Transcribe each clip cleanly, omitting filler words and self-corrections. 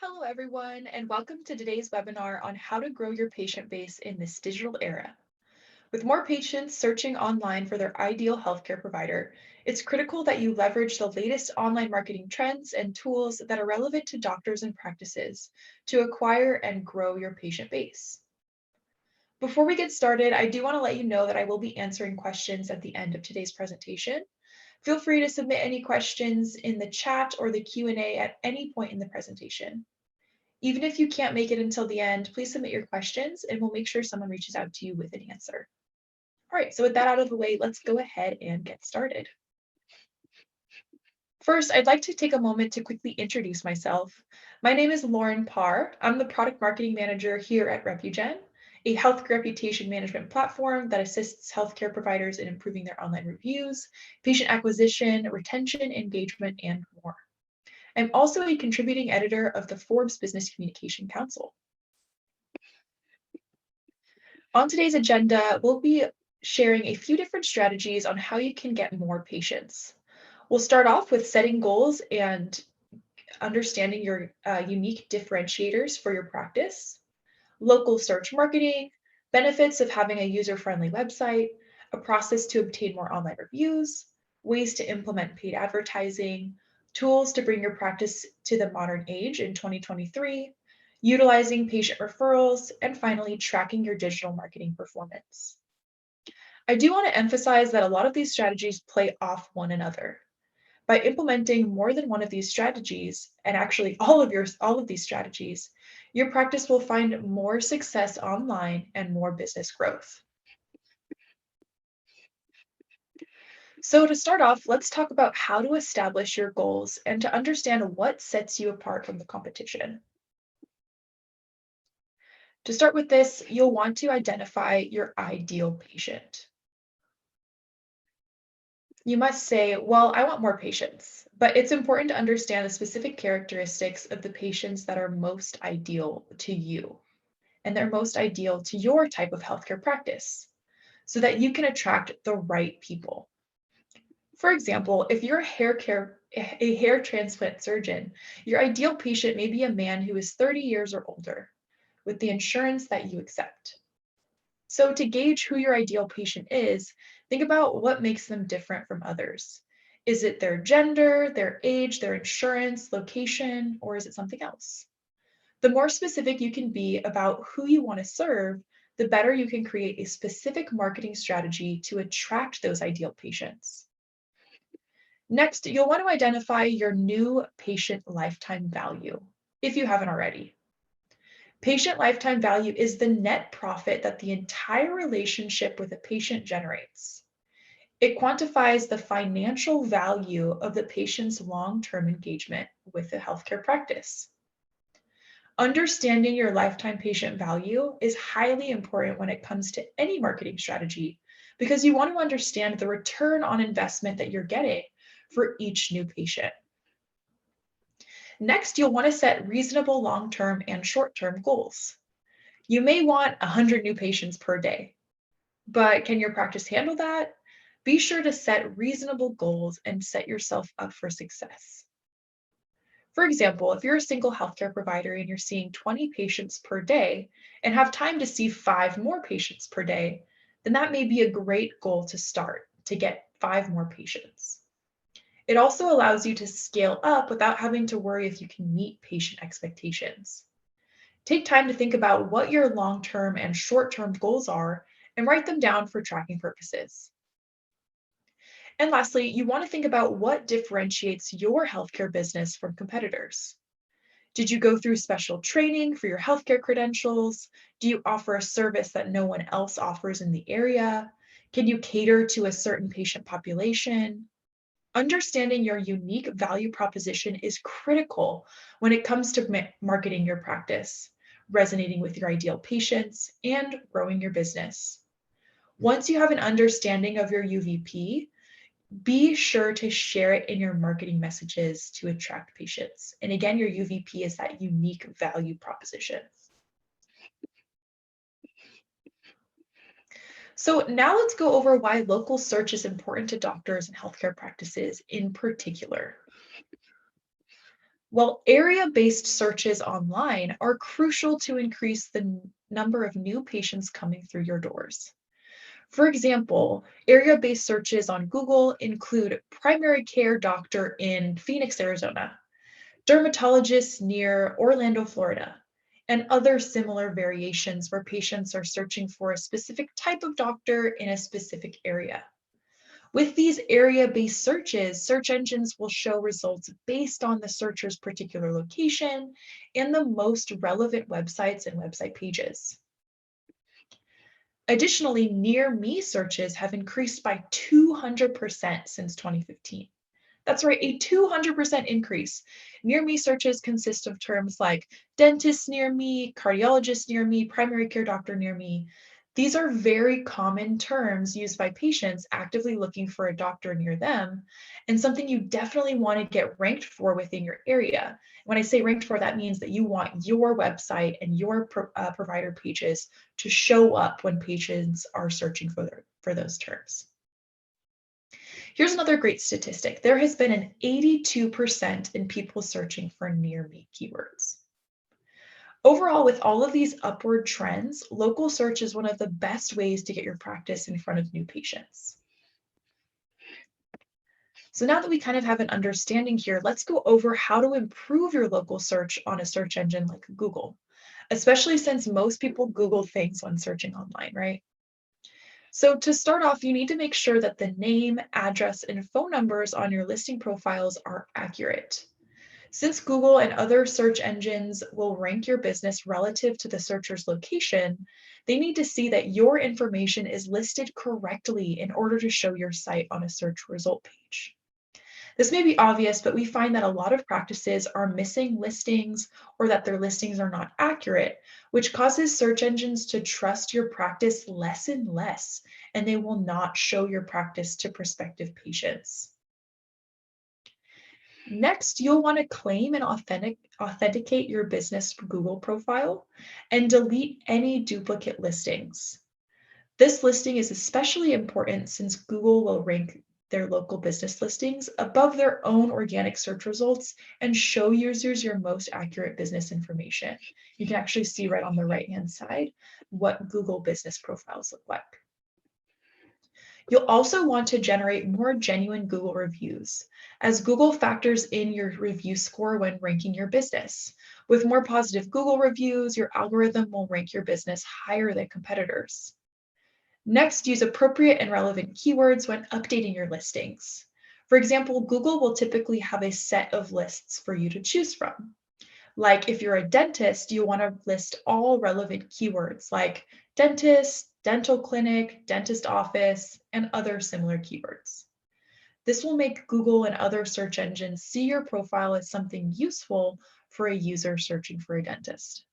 Hello, everyone, and welcome to today's webinar on how to grow your patient base in this digital era. With more patients searching online for their ideal healthcare provider, it's critical that you leverage the latest online marketing trends and tools that are relevant to doctors and practices to acquire and grow your patient base. Before we get started, I do want to let you know that I will be answering questions at the end of today's presentation. Feel free to submit any questions in the chat or the Q&A at any point in the presentation. Even if you can't make it until the end, please submit your questions and we'll make sure someone reaches out to you with an answer. All right, so with that out of the way, let's go ahead and get started. First, I'd like to take a moment to quickly introduce myself. My name is Lauren Parr. I'm the product marketing manager here at RepuGen, a health reputation management platform that assists healthcare providers in improving their online reviews, patient acquisition, retention, engagement, and more. I'm also a contributing editor of the Forbes Business Communication Council. On today's agenda, we'll be sharing a few different strategies on how you can get more patients. We'll start off with setting goals and understanding your unique differentiators for your practice, local search marketing, benefits of having a user-friendly website, a process to obtain more online reviews, ways to implement paid advertising, tools to bring your practice to the modern age in 2023, utilizing patient referrals, and finally, tracking your digital marketing performance. I do want to emphasize that a lot of these strategies play off one another. By implementing more than one of these strategies, and actually all of these strategies, your practice will find more success online and more business growth. So to start off, let's talk about how to establish your goals and to understand what sets you apart from the competition. To start with this, you'll want to identify your ideal patient. You must say, well, I want more patients, but it's important to understand the specific characteristics of the patients that are most ideal to you, and they're most ideal to your type of healthcare practice, so that you can attract the right people. For example, if you're a hair transplant surgeon, your ideal patient may be a man who is 30 years or older, with the insurance that you accept. So to gauge who your ideal patient is, think about what makes them different from others. Is it their gender, their age, their insurance, location, or is it something else? The more specific you can be about who you want to serve, the better you can create a specific marketing strategy to attract those ideal patients. Next, you'll want to identify your new patient lifetime value, if you haven't already. Patient lifetime value is the net profit that the entire relationship with a patient generates. It quantifies the financial value of the patient's long-term engagement with a healthcare practice. Understanding your lifetime patient value is highly important when it comes to any marketing strategy because you want to understand the return on investment that you're getting for each new patient. Next, you'll want to set reasonable long-term and short-term goals. You may want 100 new patients per day, but can your practice handle that? Be sure to set reasonable goals and set yourself up for success. For example, if you're a single healthcare provider and you're seeing 20 patients per day and have time to see 5 more patients per day, then that may be a great goal to start to get 5 more patients. It also allows you to scale up without having to worry if you can meet patient expectations. Take time to think about what your long-term and short-term goals are and write them down for tracking purposes. And lastly, you want to think about what differentiates your healthcare business from competitors. Did you go through special training for your healthcare credentials? Do you offer a service that no one else offers in the area? Can you cater to a certain patient population? Understanding your unique value proposition is critical when it comes to marketing your practice, resonating with your ideal patients, and growing your business. Once you have an understanding of your UVP, be sure to share it in your marketing messages to attract patients. And again, your UVP is that unique value proposition. So now let's go over why local search is important to doctors and healthcare practices in particular. Well, area-based searches online are crucial to increase the number of new patients coming through your doors. For example, area-based searches on Google include primary care doctor in Phoenix, Arizona, dermatologists near Orlando, Florida, and other similar variations where patients are searching for a specific type of doctor in a specific area. With these area-based searches, search engines will show results based on the searcher's particular location and the most relevant websites and website pages. Additionally, near me searches have increased by 200% since 2015. That's right, a 200% increase. Near me searches consist of terms like dentist near me, cardiologist near me, primary care doctor near me. These are very common terms used by patients actively looking for a doctor near them, and something you definitely want to get ranked for within your area. When I say ranked for, that means that you want your website and your provider pages to show up when patients are searching for those terms. Here's another great statistic. There has been an 82% in people searching for near me keywords. Overall, with all of these upward trends, local search is one of the best ways to get your practice in front of new patients. So now that we kind of have an understanding here, let's go over how to improve your local search on a search engine like Google, especially since most people Google things when searching online, right? So to start off, you need to make sure that the name, address, and phone numbers on your listing profiles are accurate. Since Google and other search engines will rank your business relative to the searcher's location, they need to see that your information is listed correctly in order to show your site on a search result page. This may be obvious, but we find that a lot of practices are missing listings or that their listings are not accurate, which causes search engines to trust your practice less and less, and they will not show your practice to prospective patients. Next, you'll want to claim and authenticate your business Google profile and delete any duplicate listings. This listing is especially important since Google will rank their local business listings above their own organic search results and show users your most accurate business information. You can actually see right on the right-hand side what Google business profiles look like. You'll also want to generate more genuine Google reviews, as Google factors in your review score when ranking your business. With more positive Google reviews, your algorithm will rank your business higher than competitors. Next, use appropriate and relevant keywords when updating your listings. For example, Google will typically have a set of lists for you to choose from. Like if you're a dentist, you want to list all relevant keywords like dentist, dental clinic, dentist office, and other similar keywords. This will make Google and other search engines see your profile as something useful for a user searching for a dentist.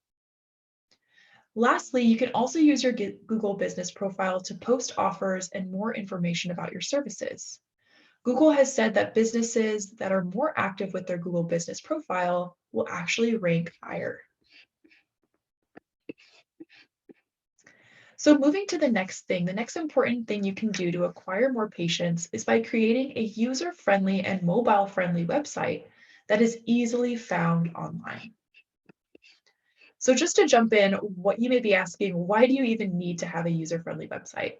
Lastly, you can also use your Google business profile to post offers and more information about your services. Google has said that businesses that are more active with their Google business profile will actually rank higher. So moving to the next important thing you can do to acquire more patients is by creating a user-friendly and mobile-friendly website that is easily found online. So just to jump in, what you may be asking, why do you even need to have a user-friendly website?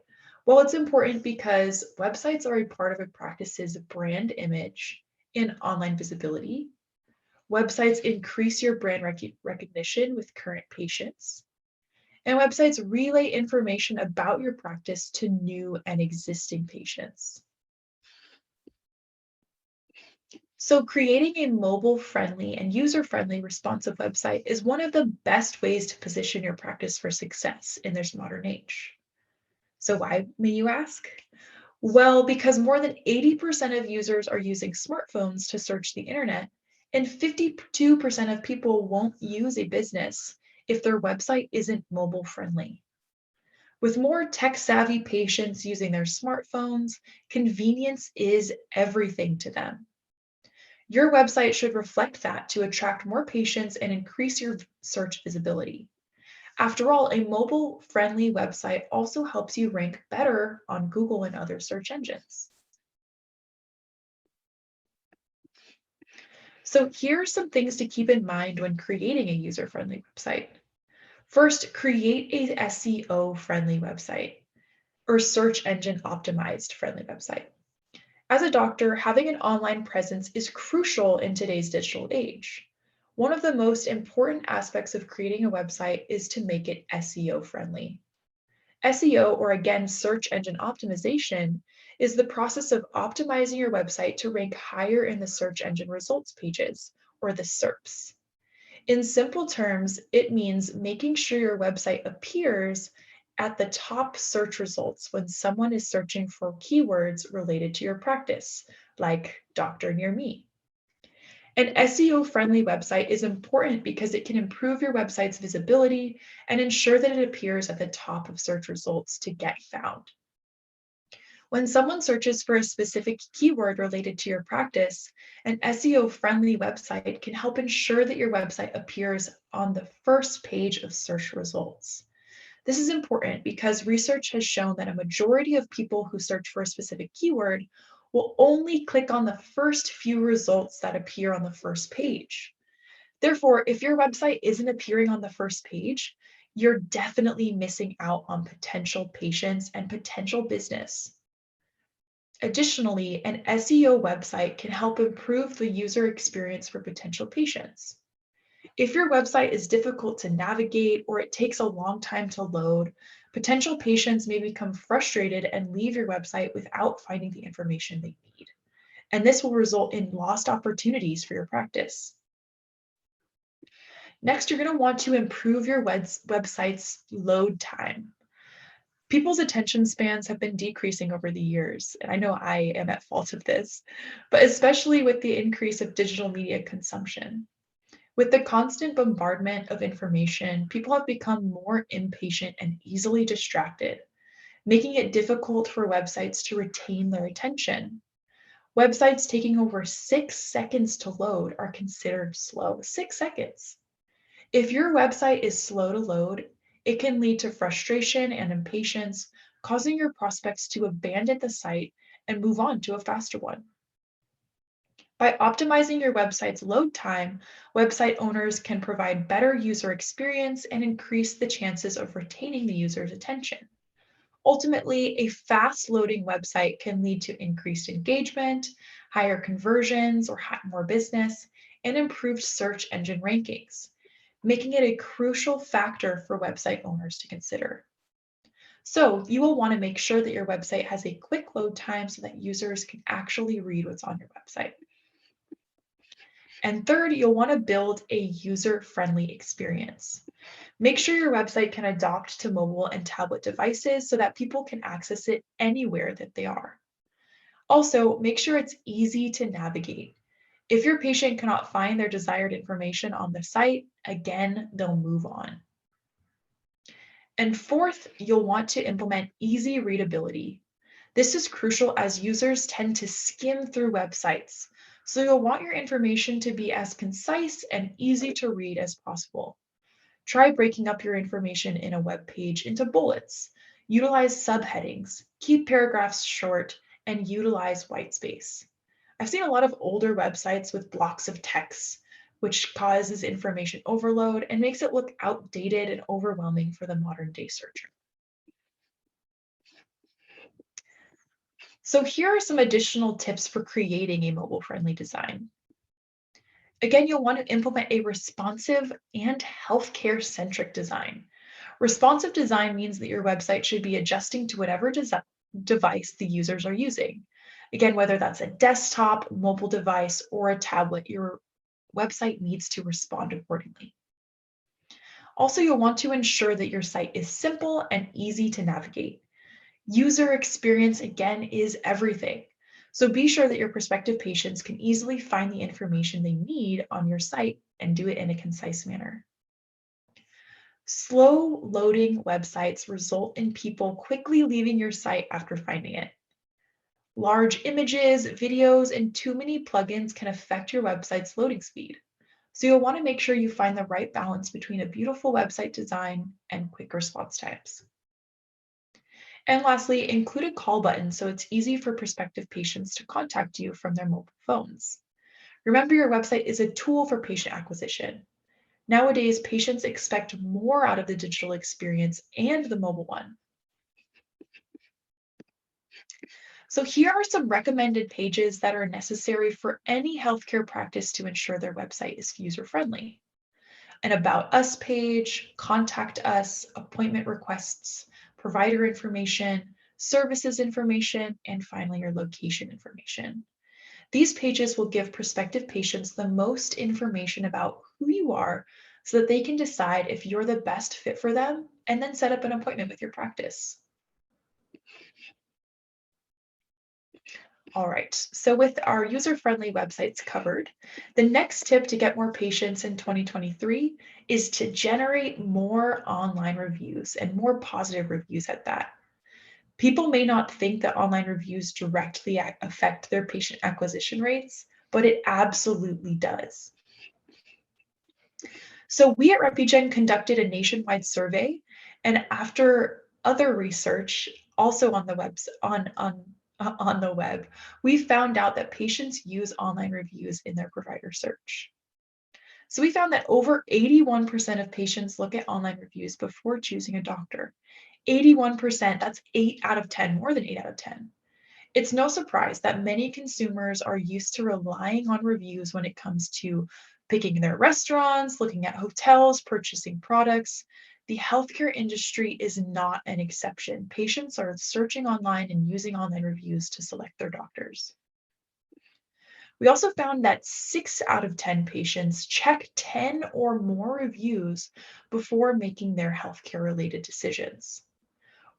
Well, it's important because websites are a part of a practice's brand image and online visibility. Websites increase your brand recognition with current patients. And websites relay information about your practice to new and existing patients. So creating a mobile-friendly and user-friendly responsive website is one of the best ways to position your practice for success in this modern age. So why, may you ask? Well, because more than 80% of users are using smartphones to search the internet, and 52% of people won't use a business if their website isn't mobile friendly. With more tech-savvy patients using their smartphones, convenience is everything to them. Your website should reflect that to attract more patients and increase your search visibility. After all, a mobile-friendly website also helps you rank better on Google and other search engines. So here are some things to keep in mind when creating a user-friendly website. First, create a SEO-friendly website or search engine optimized friendly website. As a doctor, having an online presence is crucial in today's digital age. One of the most important aspects of creating a website is to make it SEO friendly. SEO, or again, search engine optimization, is the process of optimizing your website to rank higher in the search engine results pages, or the SERPs. In simple terms, it means making sure your website appears at the top search results when someone is searching for keywords related to your practice, like doctor near me. An SEO friendly website is important because it can improve your website's visibility and ensure that it appears at the top of search results to get found. When someone searches for a specific keyword related to your practice, an SEO friendly website can help ensure that your website appears on the first page of search results. This is important because research has shown that a majority of people who search for a specific keyword will only click on the first few results that appear on the first page. Therefore, if your website isn't appearing on the first page, you're definitely missing out on potential patients and potential business. Additionally, an SEO website can help improve the user experience for potential patients. If your website is difficult to navigate or it takes a long time to load, potential patients may become frustrated and leave your website without finding the information they need. And this will result in lost opportunities for your practice. Next, you're going to want to improve your website's load time. People's attention spans have been decreasing over the years, and I know I am at fault of this, but especially with the increase of digital media consumption. With the constant bombardment of information, people have become more impatient and easily distracted, making it difficult for websites to retain their attention. Websites taking over 6 seconds to load are considered slow. 6 seconds. If your website is slow to load, it can lead to frustration and impatience, causing your prospects to abandon the site and move on to a faster one. By optimizing your website's load time, website owners can provide better user experience and increase the chances of retaining the user's attention. Ultimately, a fast loading website can lead to increased engagement, higher conversions or more business, and improved search engine rankings, making it a crucial factor for website owners to consider. So you will want to make sure that your website has a quick load time so that users can actually read what's on your website. And third, you'll want to build a user-friendly experience. Make sure your website can adapt to mobile and tablet devices so that people can access it anywhere that they are. Also, make sure it's easy to navigate. If your patient cannot find their desired information on the site, again, they'll move on. And fourth, you'll want to implement easy readability. This is crucial as users tend to skim through websites, so you'll want your information to be as concise and easy to read as possible. Try breaking up your information in a web page into bullets. Utilize subheadings, keep paragraphs short, and utilize whitespace. I've seen a lot of older websites with blocks of text, which causes information overload and makes it look outdated and overwhelming for the modern day searcher. So here are some additional tips for creating a mobile-friendly design. Again, you'll want to implement a responsive and healthcare-centric design. Responsive design means that your website should be adjusting to whatever device the users are using. Again, whether that's a desktop, mobile device, or a tablet, your website needs to respond accordingly. Also, you'll want to ensure that your site is simple and easy to navigate. User experience, again, is everything. So be sure that your prospective patients can easily find the information they need on your site and do it in a concise manner. Slow loading websites result in people quickly leaving your site after finding it. Large images, videos, and too many plugins can affect your website's loading speed. So you'll want to make sure you find the right balance between a beautiful website design and quick response times. And lastly, include a call button so it's easy for prospective patients to contact you from their mobile phones. Remember, your website is a tool for patient acquisition. Nowadays, patients expect more out of the digital experience and the mobile one. So here are some recommended pages that are necessary for any healthcare practice to ensure their website is user-friendly. An About Us page, Contact Us, appointment requests, provider information, services information, and finally your location information. These pages will give prospective patients the most information about who you are so that they can decide if you're the best fit for them and then set up an appointment with your practice. All right, so with our user-friendly websites covered, the next tip to get more patients in 2023 is to generate more online reviews and more positive reviews at that. People may not think that online reviews directly affect their patient acquisition rates, but it absolutely does. So we at RepuGen conducted a nationwide survey, and after other research, also on the on the web, we found out that patients use online reviews in their provider search. So we found that over 81% of patients look at online reviews before choosing a doctor. 81%, that's 8 out of 10, more than 8 out of 10. It's no surprise that many consumers are used to relying on reviews when it comes to picking their restaurants, looking at hotels, purchasing products. The healthcare industry is not an exception. Patients are searching online and using online reviews to select their doctors. We also found that 6 out of 10 patients check 10 or more reviews before making their healthcare related decisions.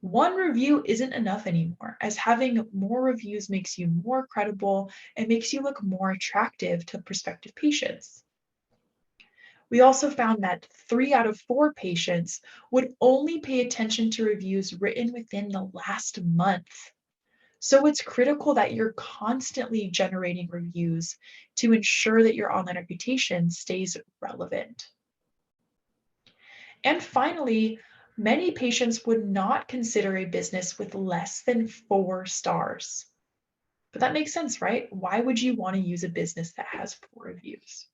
One review isn't enough anymore, as having more reviews makes you more credible and makes you look more attractive to prospective patients. We also found that 3 out of 4 patients would only pay attention to reviews written within the last month. So it's critical that you're constantly generating reviews to ensure that your online reputation stays relevant. And finally, many patients would not consider a business with less than 4 stars. But that makes sense, right? Why would you want to use a business that has poor reviews?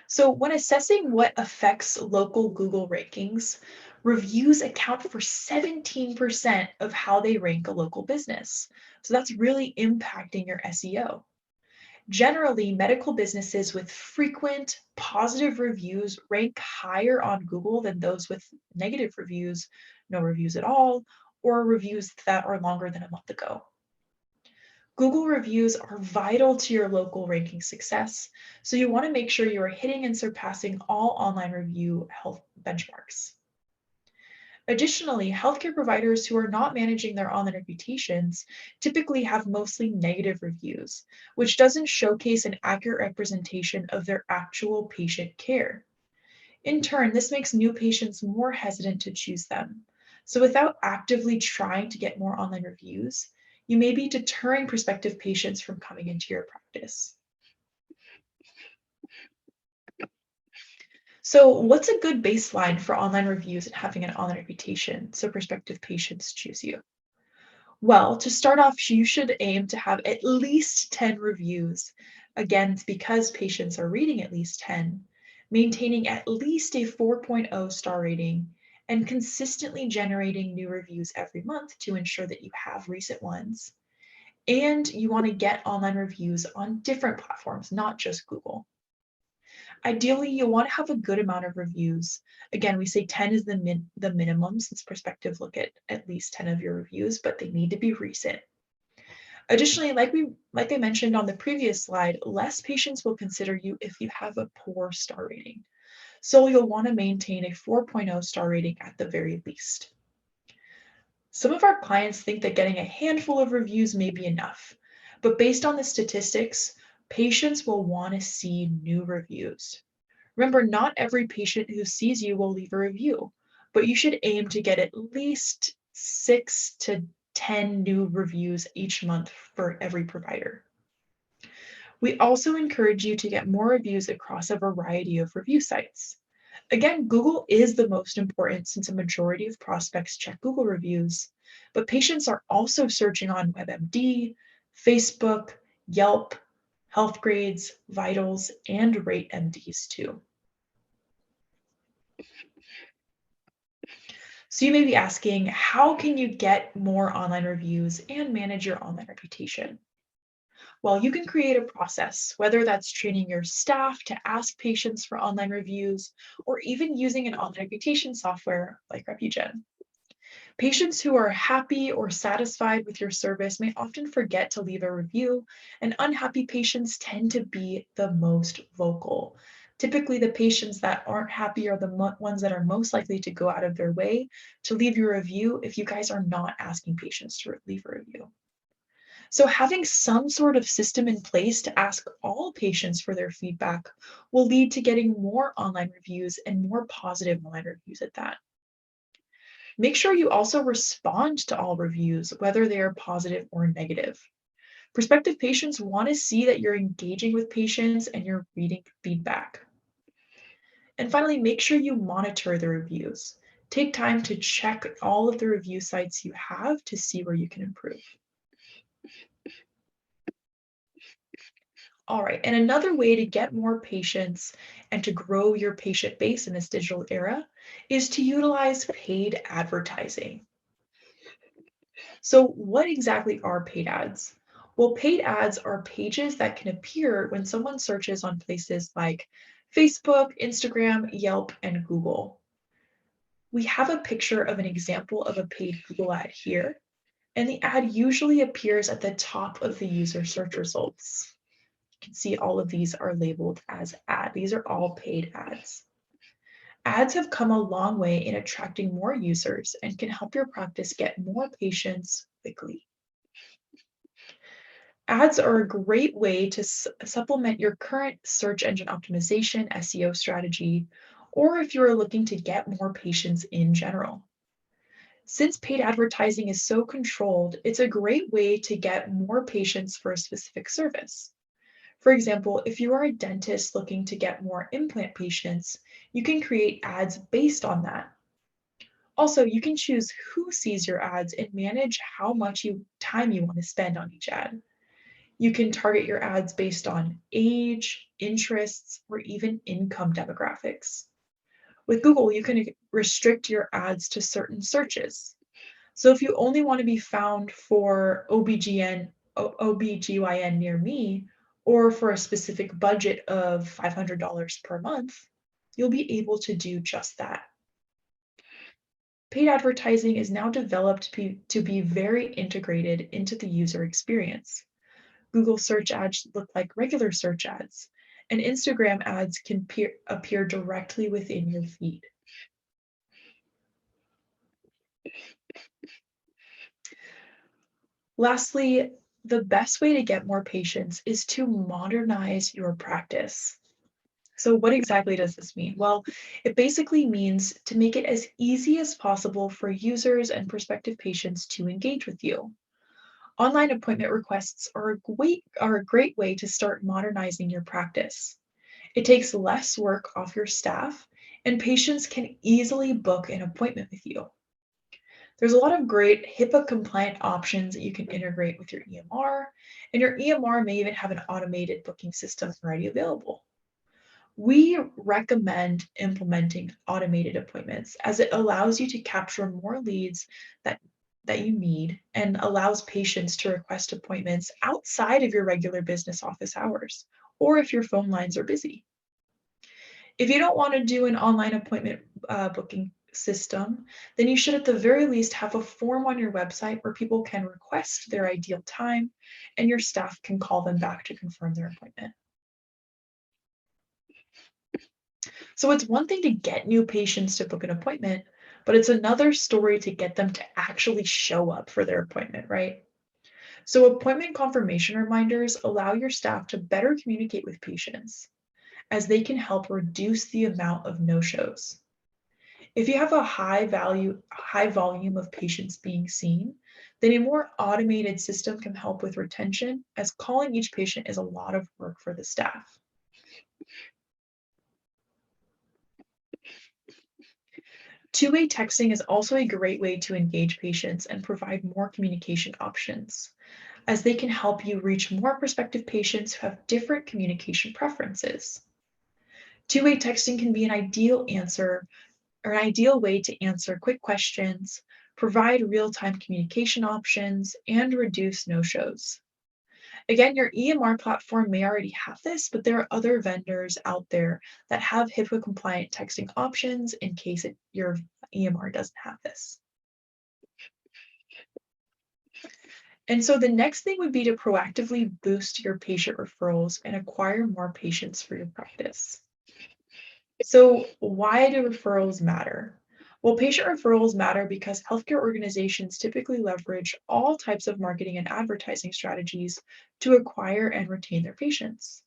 So, when assessing what affects local Google rankings, reviews account for 17% of how they rank a local business. So, that's really impacting your SEO. Generally, medical businesses with frequent positive reviews rank higher on Google than those with negative reviews, no reviews at all, or reviews that are longer than a month ago. Google reviews are vital to your local ranking success, so you want to make sure you are hitting and surpassing all online review health benchmarks. Additionally, healthcare providers who are not managing their online reputations typically have mostly negative reviews, which doesn't showcase an accurate representation of their actual patient care. In turn, this makes new patients more hesitant to choose them. So, without actively trying to get more online reviews, you may be deterring prospective patients from coming into your practice. So, what's a good baseline for online reviews and having an online reputation so prospective patients choose you? Well, to start off, you should aim to have at least 10 reviews. Again, it's because patients are reading at least 10, maintaining at least a 4.0 star rating, and consistently generating new reviews every month to ensure that you have recent ones. And you want to get online reviews on different platforms, not just Google. Ideally, you'll want to have a good amount of reviews. Again, we say 10 is the minimum since prospective look at least 10 of your reviews, but they need to be recent. Additionally, like I mentioned on the previous slide, less patients will consider you if you have a poor star rating. So you'll want to maintain a 4.0 star rating at the very least. Some of our clients think that getting a handful of reviews may be enough, but based on the statistics, patients will want to see new reviews. Remember, not every patient who sees you will leave a review, but you should aim to get at least 6 to 10 new reviews each month for every provider. We also encourage you to get more reviews across a variety of review sites. Again, Google is the most important since a majority of prospects check Google reviews, but patients are also searching on WebMD, Facebook, Yelp, Health Grades, Vitals, and Rate MDs too. So you may be asking, how can you get more online reviews and manage your online reputation? Well, you can create a process, whether that's training your staff to ask patients for online reviews or even using an online reputation software like RepuGen. Patients who are happy or satisfied with your service may often forget to leave a review, and unhappy patients tend to be the most vocal. Typically, the patients that aren't happy are the ones that are most likely to go out of their way to leave you a review if you guys are not asking patients to leave a review. So, having some sort of system in place to ask all patients for their feedback will lead to getting more online reviews and more positive online reviews at that. Make sure you also respond to all reviews, whether they are positive or negative. Prospective patients want to see that you're engaging with patients and you're reading feedback. And finally, make sure you monitor the reviews. Take time to check all of the review sites you have to see where you can improve. All right, and another way to get more patients and to grow your patient base in this digital era is to utilize paid advertising. So, what exactly are paid ads? Well, paid ads are pages that can appear when someone searches on places like Facebook, Instagram, Yelp, and Google. We have a picture of an example of a paid Google ad here, and the ad usually appears at the top of the user search results. You can see all of these are labeled as ad. These are all paid ads. Ads have come a long way in attracting more users and can help your practice get more patients quickly. Ads are a great way to supplement your current search engine optimization SEO strategy, or if you're looking to get more patients in general. Since paid advertising is so controlled, it's a great way to get more patients for a specific service. For example, if you are a dentist looking to get more implant patients, you can create ads based on that. Also, you can choose who sees your ads and manage how much time you want to spend on each ad. You can target your ads based on age, interests, or even income demographics. With Google, you can restrict your ads to certain searches. So if you only want to be found for OBGYN near me, or for a specific budget of $500 per month, you'll be able to do just that. Paid advertising is now developed to be very integrated into the user experience. Google search ads look like regular search ads, and Instagram ads can appear directly within your feed. Lastly, the best way to get more patients is to modernize your practice. So, what exactly does this mean? Well, it basically means to make it as easy as possible for users and prospective patients to engage with you. Online appointment requests are a great way to start modernizing your practice. It takes less work off your staff, and patients can easily book an appointment with you. There's a lot of great HIPAA compliant options that you can integrate with your EMR, and your EMR may even have an automated booking system already available. We recommend implementing automated appointments as it allows you to capture more leads that that you need and allows patients to request appointments outside of your regular business office hours or if your phone lines are busy. If you don't want to do an online appointment booking system, then you should at the very least have a form on your website where people can request their ideal time and your staff can call them back to confirm their appointment. So it's one thing to get new patients to book an appointment, but it's another story to get them to actually show up for their appointment, right? So appointment confirmation reminders allow your staff to better communicate with patients as they can help reduce the amount of no-shows. If you have a high volume of patients being seen, then a more automated system can help with retention as calling each patient is a lot of work for the staff. Two-way texting is also a great way to engage patients and provide more communication options. as they can help you reach more prospective patients who have different communication preferences. Two-way texting can be an ideal answer or an ideal way to answer quick questions, provide real-time communication options, and reduce no-shows. Again, your EMR platform may already have this, but there are other vendors out there that have HIPAA compliant texting options in case your EMR doesn't have this. And so the next thing would be to proactively boost your patient referrals and acquire more patients for your practice. So, why do referrals matter? Well, patient referrals matter because healthcare organizations typically leverage all types of marketing and advertising strategies to acquire and retain their patients.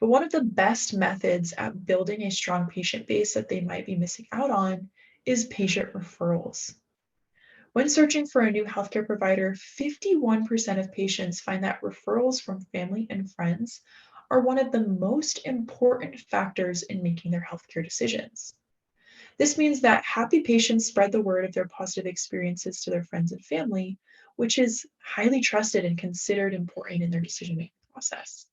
But one of the best methods at building a strong patient base that they might be missing out on is patient referrals. When searching for a new healthcare provider, 51% of patients find that referrals from family and friends are one of the most important factors in making their healthcare decisions. This means that happy patients spread the word of their positive experiences to their friends and family, which is highly trusted and considered important in their decision making process.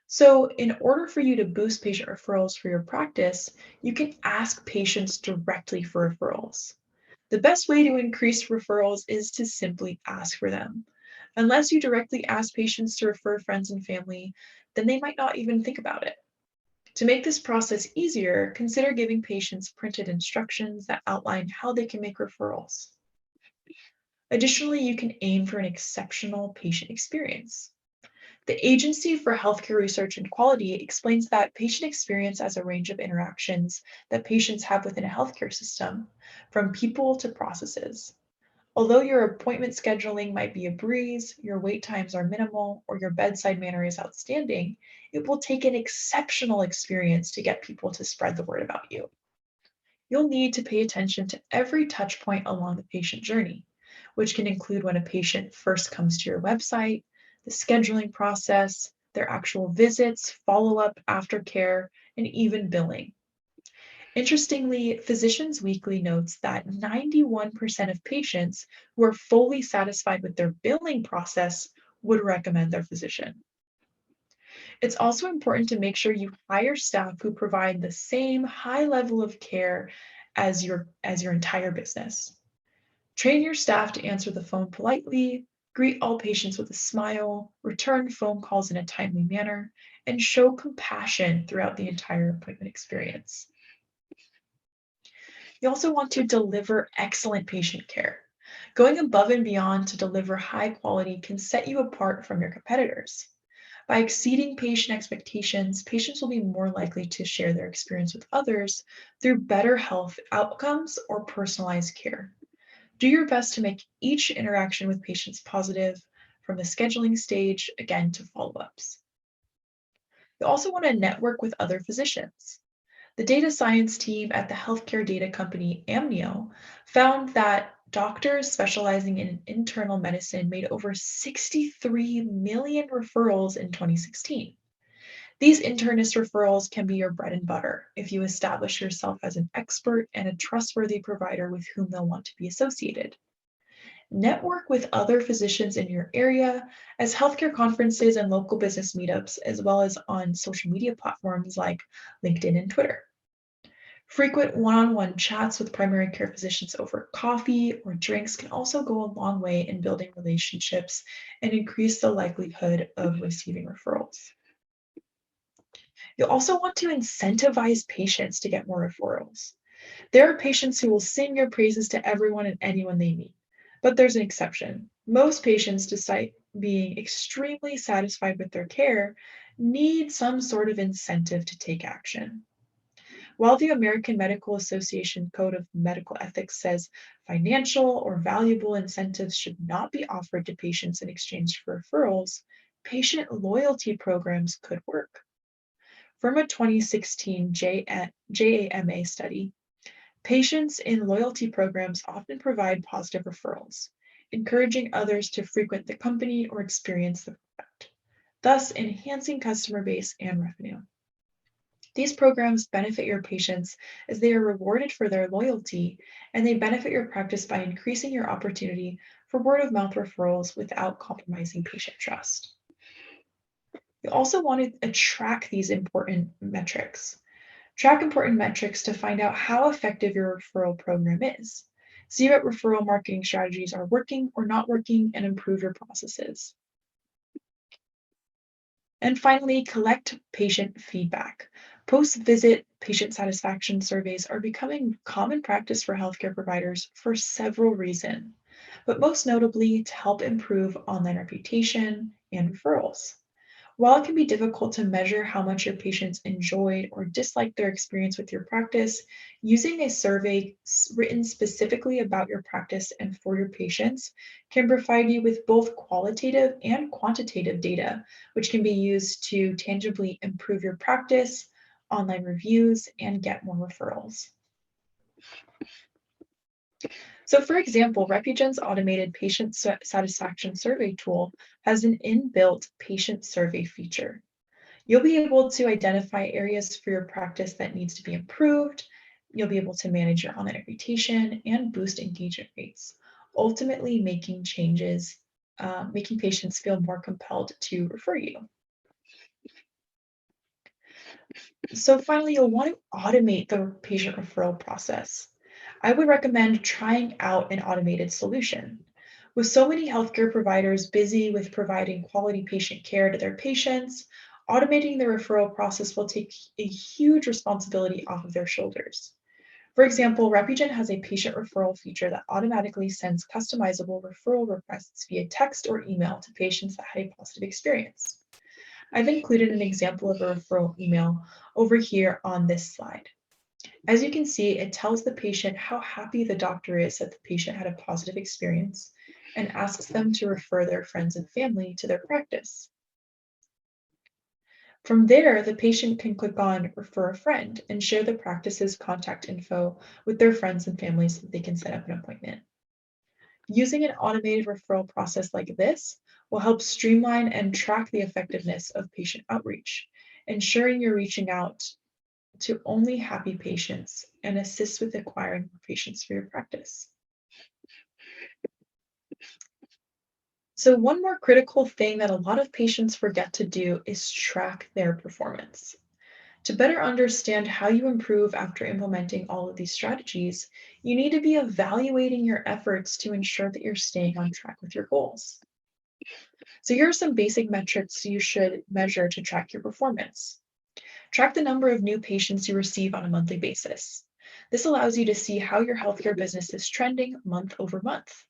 So, in order for you to boost patient referrals for your practice, you can ask patients directly for referrals. The best way to increase referrals is to simply ask for them. Unless you directly ask patients to refer friends and family, then they might not even think about it. To make this process easier, consider giving patients printed instructions that outline how they can make referrals. Additionally, you can aim for an exceptional patient experience. The Agency for Healthcare Research and Quality explains that patient experience as a range of interactions that patients have within a healthcare system, from people to processes. Although your appointment scheduling might be a breeze, your wait times are minimal, or your bedside manner is outstanding, it will take an exceptional experience to get people to spread the word about you. You'll need to pay attention to every touch point along the patient journey, which can include when a patient first comes to your website, the scheduling process, their actual visits, follow-up, aftercare, and even billing. Interestingly, Physicians Weekly notes that 91% of patients who are fully satisfied with their billing process would recommend their physician. It's also important to make sure you hire staff who provide the same high level of care as your entire business. Train your staff to answer the phone politely, greet all patients with a smile, return phone calls in a timely manner, and show compassion throughout the entire appointment experience. You also want to deliver excellent patient care. Going above and beyond to deliver high quality can set you apart from your competitors. By exceeding patient expectations, patients will be more likely to share their experience with others through better health outcomes or personalized care. Do your best to make each interaction with patients positive, from the scheduling stage, again, to follow ups. You also want to network with other physicians. The data science team at the healthcare data company Amnio found that doctors specializing in internal medicine made over 63 million referrals in 2016. These internist referrals can be your bread and butter if you establish yourself as an expert and a trustworthy provider with whom they'll want to be associated. Network with other physicians in your area as healthcare conferences and local business meetups, as well as on social media platforms like LinkedIn and Twitter. Frequent one on one chats with primary care physicians over coffee or drinks can also go a long way in building relationships and increase the likelihood of receiving referrals. You'll also want to incentivize patients to get more referrals. There are patients who will sing your praises to everyone and anyone they meet, but there's an exception. Most patients, despite being extremely satisfied with their care, need some sort of incentive to take action. While the American Medical Association Code of Medical Ethics says financial or valuable incentives should not be offered to patients in exchange for referrals, patient loyalty programs could work. From a 2016 JAMA study, patients in loyalty programs often provide positive referrals, encouraging others to frequent the company or experience the product, thus enhancing customer base and revenue. These programs benefit your patients as they are rewarded for their loyalty, and they benefit your practice by increasing your opportunity for word of mouth referrals without compromising patient trust. You also want to track these important metrics. Track important metrics to find out how effective your referral program is. See what referral marketing strategies are working or not working and improve your processes. And finally, collect patient feedback. Post-visit patient satisfaction surveys are becoming common practice for healthcare providers for several reasons, but most notably to help improve online reputation and referrals. While it can be difficult to measure how much your patients enjoyed or disliked their experience with your practice, using a survey written specifically about your practice and for your patients can provide you with both qualitative and quantitative data, which can be used to tangibly improve your practice, online reviews, and get more referrals. So, for example, RepuGen's automated patient satisfaction survey tool has an inbuilt patient survey feature. You'll be able to identify areas for your practice that needs to be improved. You'll be able to manage your online reputation and boost engagement rates, ultimately making patients feel more compelled to refer you. So finally, you'll want to automate the patient referral process. I would recommend trying out an automated solution. With so many healthcare providers busy with providing quality patient care to their patients, automating the referral process will take a huge responsibility off of their shoulders. For example, RepuGen has a patient referral feature that automatically sends customizable referral requests via text or email to patients that had a positive experience. I've included an example of a referral email over here on this slide. As you can see, it tells the patient how happy the doctor is that the patient had a positive experience and asks them to refer their friends and family to their practice. From there, the patient can click on Refer a Friend and share the practice's contact info with their friends and family so that they can set up an appointment. Using an automated referral process like this will help streamline and track the effectiveness of patient outreach, ensuring you're reaching out to only happy patients and assist with acquiring more patients for your practice. So, one more critical thing that a lot of patients forget to do is track their performance. To better understand how you improve after implementing all of these strategies, you need to be evaluating your efforts to ensure that you're staying on track with your goals. So, here are some basic metrics you should measure to track your performance. Track the number of new patients you receive on a monthly basis. This allows you to see how your healthcare business is trending month over month.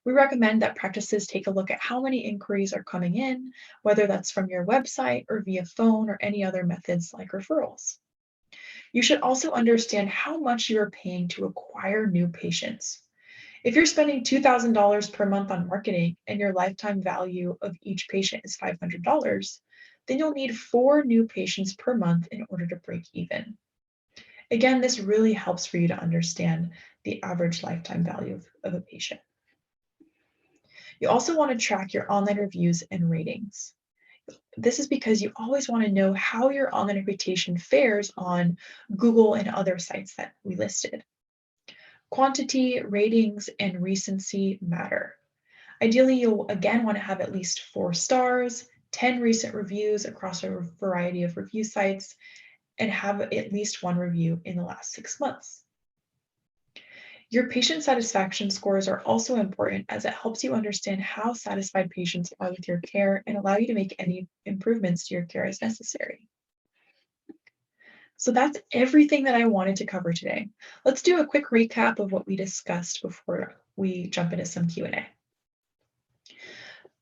We recommend that practices take a look at how many inquiries are coming in, whether that's from your website or via phone or any other methods like referrals. You should also understand how much you are paying to acquire new patients. If you're spending $2,000 per month on marketing and your lifetime value of each patient is $500, then you'll need 4 new patients per month in order to break even. Again, this really helps for you to understand the average lifetime value of a patient. You also want to track your online reviews and ratings. This is because you always want to know how your online reputation fares on Google and other sites that we listed. Quantity, ratings, and recency matter. Ideally, you'll again want to have at least 4 stars, 10 recent reviews across a variety of review sites, and have at least 1 review in the last 6 months. Your patient satisfaction scores are also important as it helps you understand how satisfied patients are with your care and allow you to make any improvements to your care as necessary. So that's everything that I wanted to cover today. Let's do a quick recap of what we discussed before we jump into some Q&A.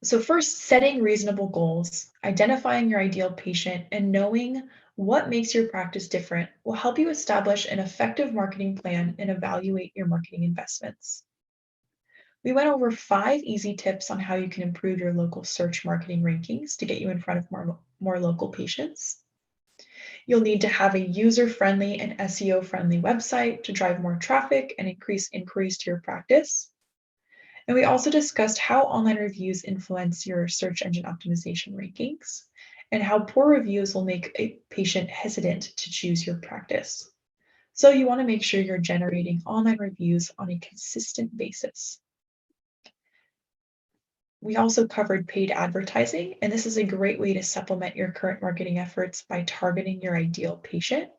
So first, setting reasonable goals, identifying your ideal patient, and knowing what makes your practice different will help you establish an effective marketing plan and evaluate your marketing investments. We went over 5 easy tips on how you can improve your local search marketing rankings to get you in front of more local patients. You'll need to have a user-friendly and SEO-friendly website to drive more traffic and increase inquiries to your practice. And we also discussed how online reviews influence your search engine optimization rankings and how poor reviews will make a patient hesitant to choose your practice. So you want to make sure you're generating online reviews on a consistent basis. We also covered paid advertising, and this is a great way to supplement your current marketing efforts by targeting your ideal patient.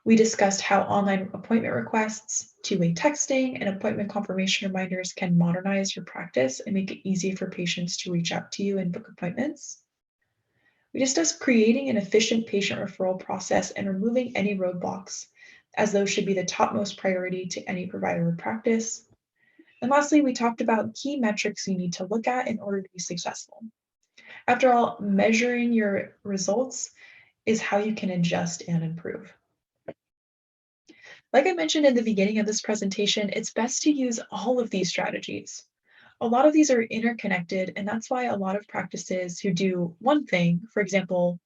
We discussed how online appointment requests, two-way texting, and appointment confirmation reminders can modernize your practice and make it easy for patients to reach out to you and book appointments. We discussed creating an efficient patient referral process and removing any roadblocks, as those should be the topmost priority to any provider or practice. And lastly, we talked about key metrics you need to look at in order to be successful. After all, measuring your results is how you can adjust and improve. Like I mentioned in the beginning of this presentation, it's best to use all of these strategies. A lot of these are interconnected, and that's why a lot of practices who do one thing, for example,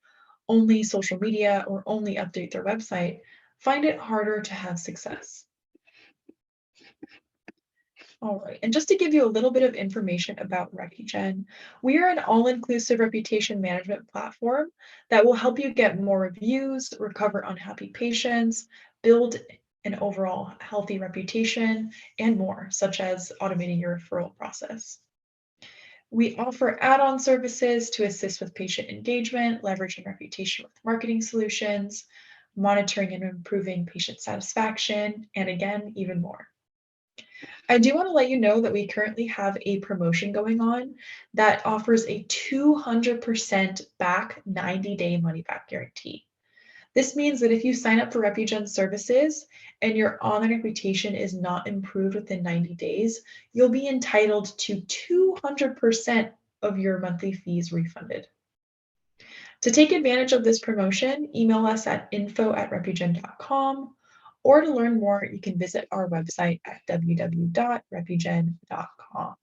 only social media or only update their website, find it harder to have success. All right, and just to give you a little bit of information about RepuGen, we are an all-inclusive reputation management platform that will help you get more reviews, recover unhappy patients, build an overall healthy reputation, and more, such as automating your referral process. We offer add-on services to assist with patient engagement, leveraging reputation with marketing solutions, monitoring and improving patient satisfaction, and again, even more. I do want to let you know that we currently have a promotion going on that offers a 200% back 90-day money back guarantee. This means that if you sign up for RepuGen services and your online reputation is not improved within 90 days, you'll be entitled to 200% of your monthly fees refunded. To take advantage of this promotion, email us at info@repugen.com, or to learn more, you can visit our website at www.repugen.com.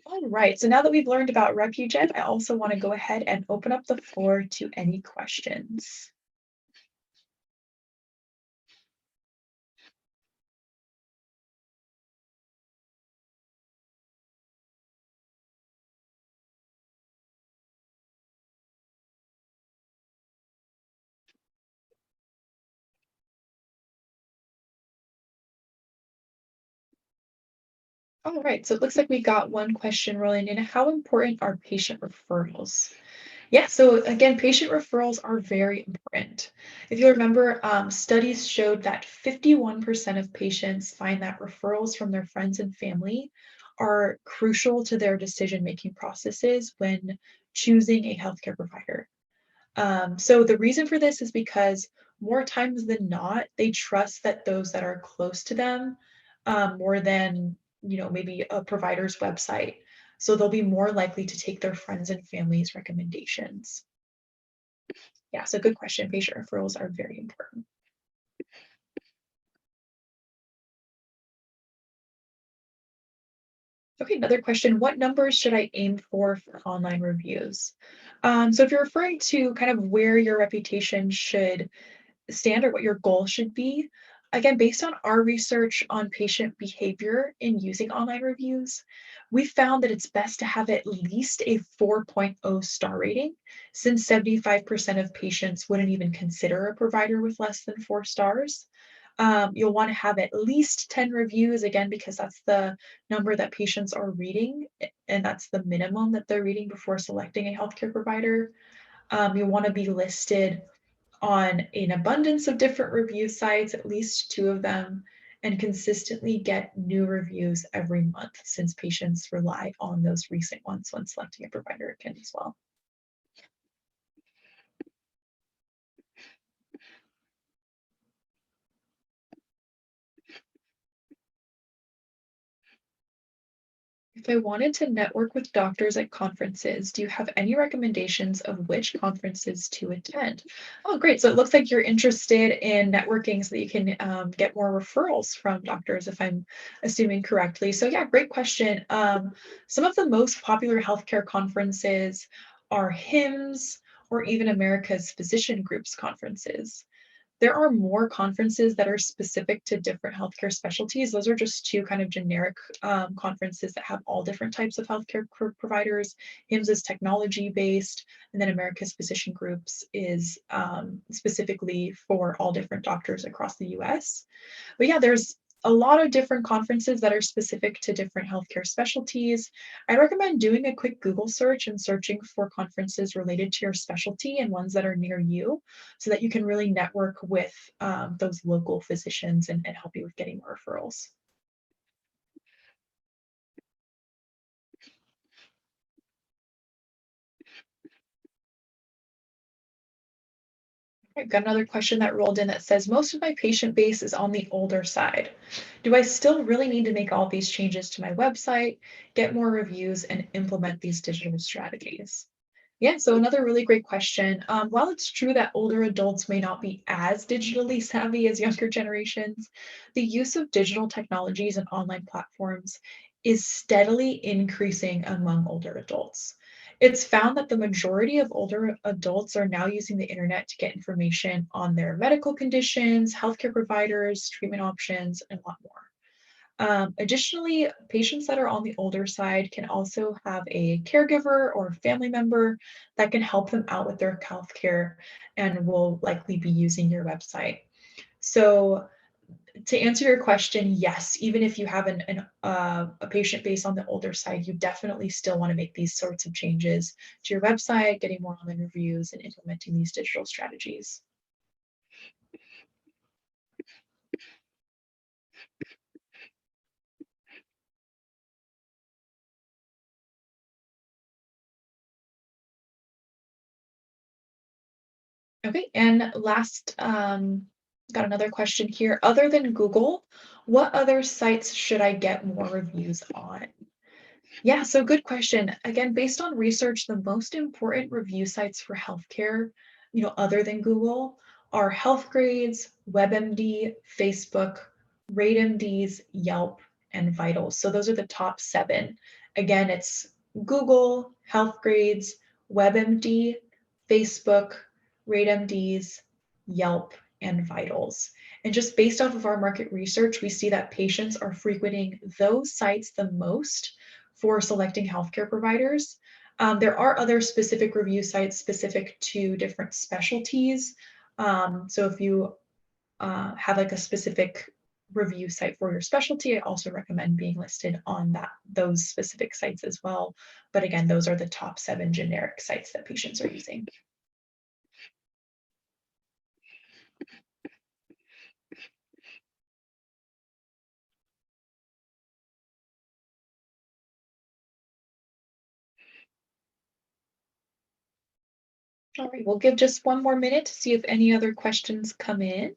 All right, so now that we've learned about RepuGen, I also want to go ahead and open up the floor to any questions. All right, so it looks like we got one question rolling in. How important are patient referrals? Yeah, so again, patient referrals are very important. If you remember, studies showed that 51% of patients find that referrals from their friends and family are crucial to their decision-making processes when choosing a healthcare provider. So the reason for this is because more times than not, they trust that those that are close to them more than maybe a provider's website. So they'll be more likely to take their friends and family's recommendations. Yeah, so good question. Patient referrals are very important. Okay, another question. What numbers should I aim for online reviews? So if you're referring to kind of where your reputation should stand or what your goal should be. Again, based on our research on patient behavior in using online reviews, we found that it's best to have at least a 4.0 star rating, since 75% of patients wouldn't even consider a provider with less than 4 stars. You'll want to have at least 10 reviews, again, because that's the number that patients are reading, and that's the minimum that they're reading before selecting a healthcare provider. You want to be listed on an abundance of different review sites, at least two of them, and consistently get new reviews every month, since patients rely on those recent ones when selecting a provider again as well. If I wanted to network with doctors at conferences, do you have any recommendations of which conferences to attend? Oh, great. So it looks like you're interested in networking so that you can get more referrals from doctors, if I'm assuming correctly. So, yeah, great question. Some of the most popular healthcare conferences are HIMSS or even America's Physician Groups conferences. There are more conferences that are specific to different healthcare specialties. Those are just two kind of generic conferences that have all different types of healthcare providers. HIMSS is technology based, and then America's Physician Groups is specifically for all different doctors across the US. But yeah, there's a lot of different conferences that are specific to different healthcare specialties. I recommend doing a quick Google search and searching for conferences related to your specialty and ones that are near you so that you can really network with those local physicians and help you with getting more referrals. I've got another question that rolled in that says, most of my patient base is on the older side. Do I still really need to make all these changes to my website, get more reviews, and implement these digital strategies? Yeah, so another really great question. While it's true that older adults may not be as digitally savvy as younger generations, the use of digital technologies and online platforms is steadily increasing among older adults. It's found that the majority of older adults are now using the internet to get information on their medical conditions, healthcare providers, treatment options, and a lot more. Additionally, patients that are on the older side can also have a caregiver or family member that can help them out with their healthcare and will likely be using your website. So, to answer your question, yes, even if you have a patient base on the older side, you definitely still want to make these sorts of changes to your website, getting more online reviews, and implementing these digital strategies. Okay, and last, got another question here. Other than Google, what other sites should I get more reviews on? Yeah, so good question. Again, based on research, the most important review sites for healthcare, other than Google, are Healthgrades, WebMD, Facebook, RateMDs, Yelp, and Vitals. So those are the top seven. Again, it's Google, Healthgrades, WebMD, Facebook, RateMDs, Yelp, and Vitals. And just based off of our market research, we see that patients are frequenting those sites the most for selecting healthcare providers. There are other specific review sites specific to different specialties. So if you have like a specific review site for your specialty, I also recommend being listed on those specific sites as well. But again, those are the top seven generic sites that patients are using. All right, we'll give just one more minute to see if any other questions come in.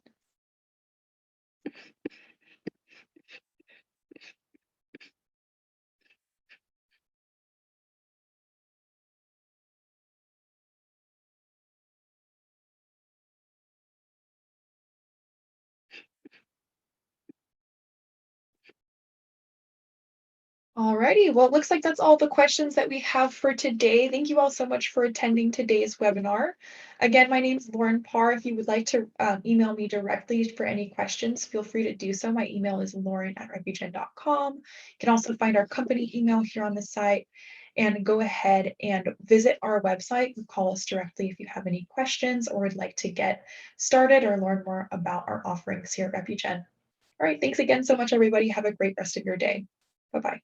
Alrighty, well, it looks like that's all the questions that we have for today. Thank you all so much for attending today's webinar. Again, my name is Lauren Parr. If you would like to email me directly for any questions, feel free to do so. My email is lauren@repugen.com. You can also find our company email here on the site and go ahead and visit our website and call us directly if you have any questions or would like to get started or learn more about our offerings here at RepuGen. All right, thanks again so much, everybody. Have a great rest of your day. Bye-bye.